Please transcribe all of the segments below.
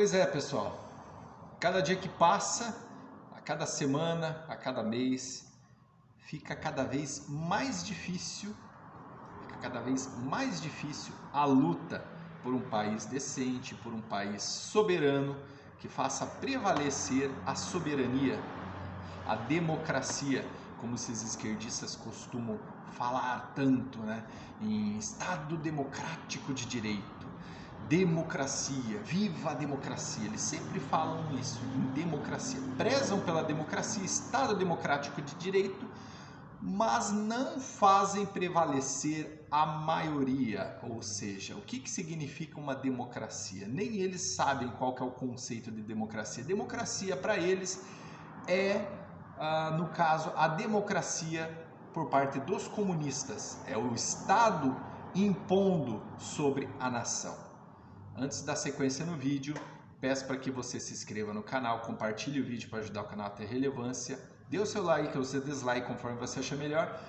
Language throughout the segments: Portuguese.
Pois é, pessoal. Cada dia que passa, a cada semana, a cada mês, fica cada vez mais difícil, a luta por um país decente, por um país soberano, que faça prevalecer a soberania, a democracia, como esses esquerdistas costumam falar tanto, né? Em Estado democrático de direito. Democracia, viva a democracia, eles sempre falam isso, em democracia, prezam pela democracia, Estado democrático de direito, mas não fazem prevalecer a maioria, ou seja, o que significa uma democracia? Nem eles sabem qual que é o conceito de democracia. Democracia para eles é, no caso, a democracia por parte dos comunistas, é o Estado impondo sobre a nação. Antes da sequência no vídeo, peço para que você se inscreva no canal, compartilhe o vídeo para ajudar o canal a ter relevância, dê o seu like ou o seu dislike conforme você achar melhor.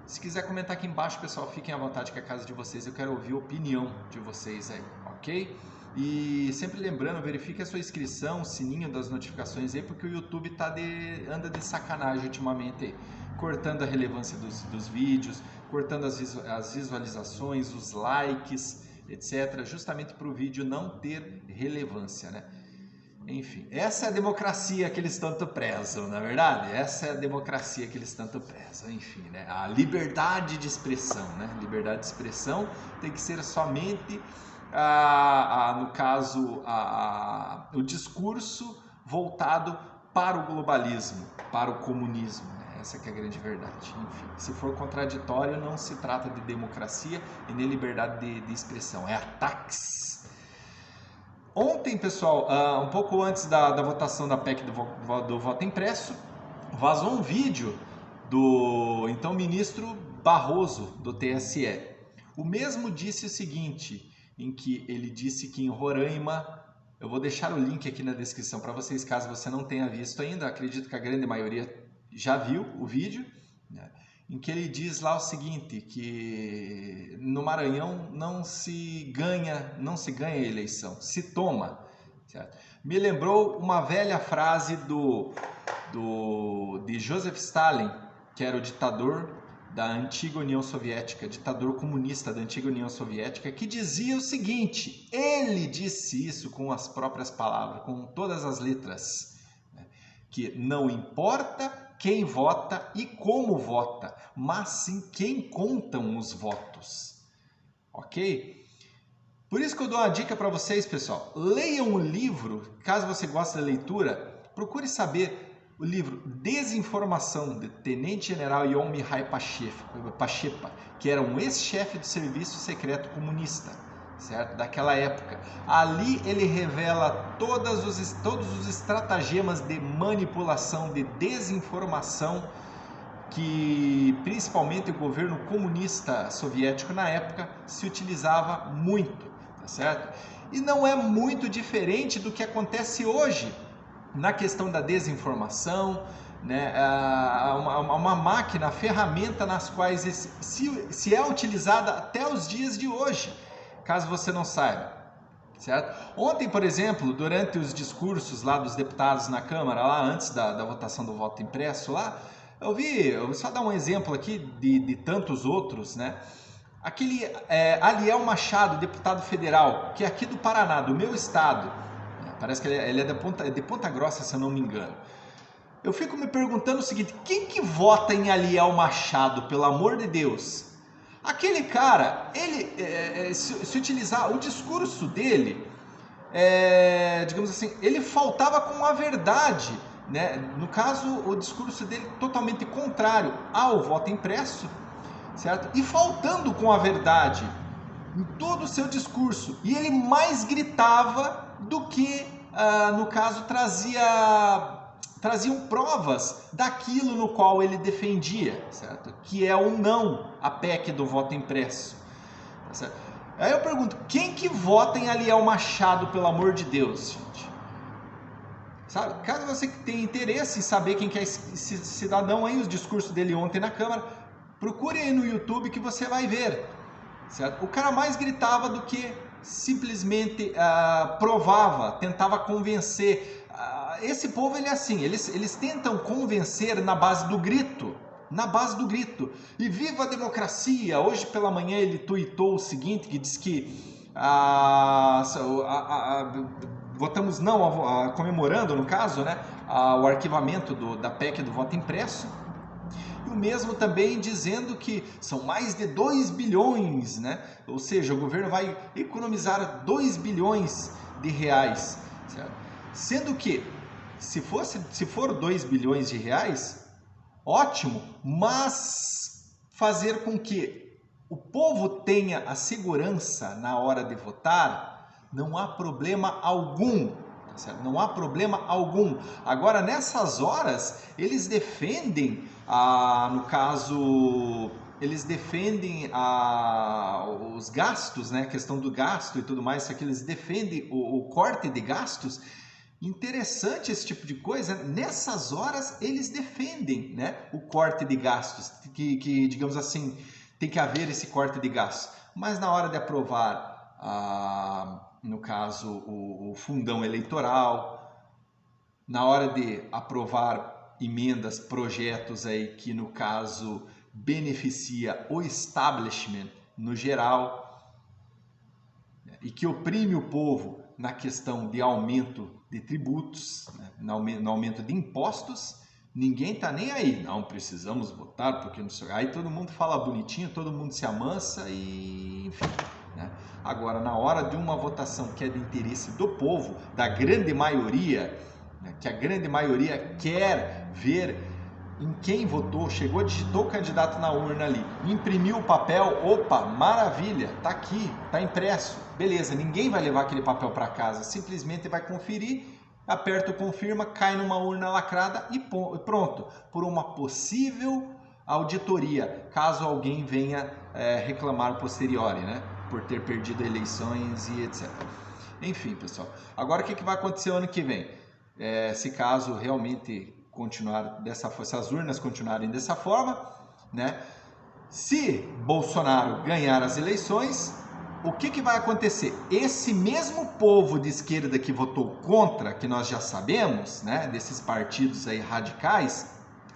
Se quiser comentar aqui embaixo, pessoal, fiquem à vontade que é a casa de vocês, eu quero ouvir a opinião de vocês aí, ok? E sempre lembrando, verifique a sua inscrição, o sininho das notificações aí, porque o YouTube anda de sacanagem ultimamente aí, cortando a relevância dos vídeos, cortando as visualizações, os likes, etc., justamente para o vídeo não ter relevância, né? Enfim, essa é a democracia que eles tanto prezam, na verdade? Essa é a democracia que eles tanto prezam, enfim, né? A liberdade de expressão, né? Liberdade de expressão tem que ser somente, no caso, o discurso voltado para o globalismo, para o comunismo, né? Essa que é a grande verdade. Enfim, se for contraditório, não se trata de democracia e nem liberdade de expressão, é ataques. Ontem, pessoal, um pouco antes da votação da PEC do voto impresso, vazou um vídeo do então ministro Barroso, do TSE. O mesmo disse o seguinte, em que ele disse que em Roraima, eu vou deixar o link aqui na descrição para vocês, caso você não tenha visto ainda, acredito que a grande maioria já viu o vídeo, né? Em que ele diz lá o seguinte, que no Maranhão não se ganha a eleição, se toma, certo? Me lembrou uma velha frase de Joseph Stalin, que era o ditador da antiga União Soviética, ditador comunista da antiga União Soviética, que dizia o seguinte, ele disse isso com as próprias palavras, com todas as letras, né? Que não importa quem vota e como vota, mas sim quem contam os votos, ok? Por isso que eu dou uma dica para vocês, pessoal, leiam o livro, caso você goste da leitura, procure saber o livro Desinformação, de Tenente General Ion Mihai Pachepa, que era um ex-chefe do serviço secreto comunista, certo? Daquela época. Ali ele revela todos os estratagemas de manipulação, de desinformação que principalmente o governo comunista soviético na época se utilizava muito, tá certo? E não é muito diferente do que acontece hoje na questão da desinformação, né? Uma máquina, ferramenta nas quais se é utilizada até os dias de hoje, caso você não saiba, certo? Ontem, por exemplo, durante os discursos lá dos deputados na Câmara, lá antes da votação do voto impresso lá, eu vou só dar um exemplo aqui de tantos outros, né? Aquele Aliel Machado, deputado federal, que é aqui do Paraná, do meu estado, parece que ele é de Ponta Grossa, se eu não me engano. Eu fico me perguntando o seguinte, quem que vota em Aliel Machado, pelo amor de Deus? Aquele cara, ele, se utilizar o discurso dele, digamos assim, ele faltava com a verdade, né? No caso, o discurso dele totalmente contrário ao voto impresso, certo? E faltando com a verdade em todo o seu discurso. E ele mais gritava do que, no caso, traziam provas daquilo no qual ele defendia, certo? Que é o não, a PEC do voto impresso, certo? Aí eu pergunto, quem que vota em Aliel Machado, pelo amor de Deus, gente? Sabe? Caso você tenha interesse em saber quem que é esse cidadão aí, os discursos dele ontem na Câmara, procure aí no YouTube que você vai ver, certo? O cara mais gritava do que simplesmente provava, tentava convencer. Esse povo ele é assim, eles tentam convencer na base do grito. Na base do grito. E viva a democracia! Hoje pela manhã ele tuitou o seguinte, que diz que votamos não, comemorando no caso, né, o arquivamento da PEC do voto impresso. E o mesmo também dizendo que são mais de 2 bilhões, né? Ou seja, o governo vai economizar 2 bilhões de reais. Certo? Sendo que, se for 2 bilhões de reais, ótimo, mas fazer com que o povo tenha a segurança na hora de votar, não há problema algum. Certo? Não há problema algum. Agora, nessas horas, eles defendem, no caso, eles defendem os gastos, né? A questão do gasto e tudo mais, só que eles defendem o corte de gastos. Interessante esse tipo de coisa. Nessas horas, eles defendem, né, o corte de gastos, que digamos assim, tem que haver esse corte de gastos. Mas na hora de aprovar no caso, o fundão eleitoral, na hora de aprovar emendas, projetos aí que, no caso, beneficia o establishment no geral e que oprime o povo na questão de aumento de tributos, né, no aumento de impostos, ninguém tá nem aí. Não precisamos votar porque não sei. Aí todo mundo fala bonitinho, todo mundo se amansa e enfim. Né? Agora, na hora de uma votação que é de interesse do povo, da grande maioria, né, que a grande maioria quer ver em quem votou, chegou, digitou o candidato na urna ali, imprimiu o papel, opa, maravilha, tá aqui, tá impresso, beleza, ninguém vai levar aquele papel para casa, simplesmente vai conferir, aperta o confirma, cai numa urna lacrada e pronto, por uma possível auditoria, caso alguém venha reclamar posteriori, né? Por ter perdido eleições e etc. Enfim, pessoal. Agora, o que vai acontecer ano que vem? Se caso realmente continuar se as urnas continuarem dessa forma, né? Se Bolsonaro ganhar as eleições, o que vai acontecer? Esse mesmo povo de esquerda que votou contra, que nós já sabemos, né? Desses partidos aí radicais,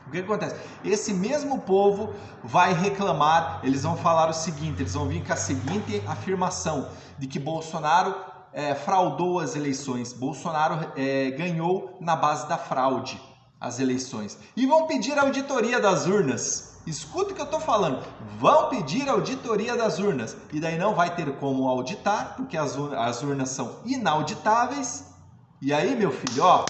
o que acontece? Esse mesmo povo vai reclamar, eles vão falar o seguinte, eles vão vir com a seguinte afirmação, de que Bolsonaro fraudou as eleições, Bolsonaro ganhou na base da fraude as eleições. E vão pedir auditoria das urnas. Escuta o que eu estou falando, vão pedir auditoria das urnas. E daí não vai ter como auditar, porque as urnas são inauditáveis. E aí, meu filho, ó,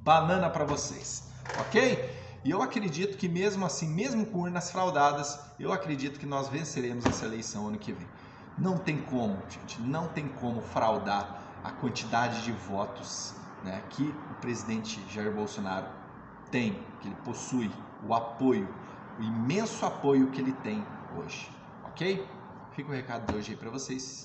banana para vocês, ok? E eu acredito que mesmo assim, mesmo com urnas fraudadas, eu acredito que nós venceremos essa eleição ano que vem. Não tem como, gente, não tem como fraudar a quantidade de votos, né, que o presidente Jair Bolsonaro tem, que ele possui, o apoio, o imenso apoio que ele tem hoje, ok? Fica o recado de hoje aí para vocês.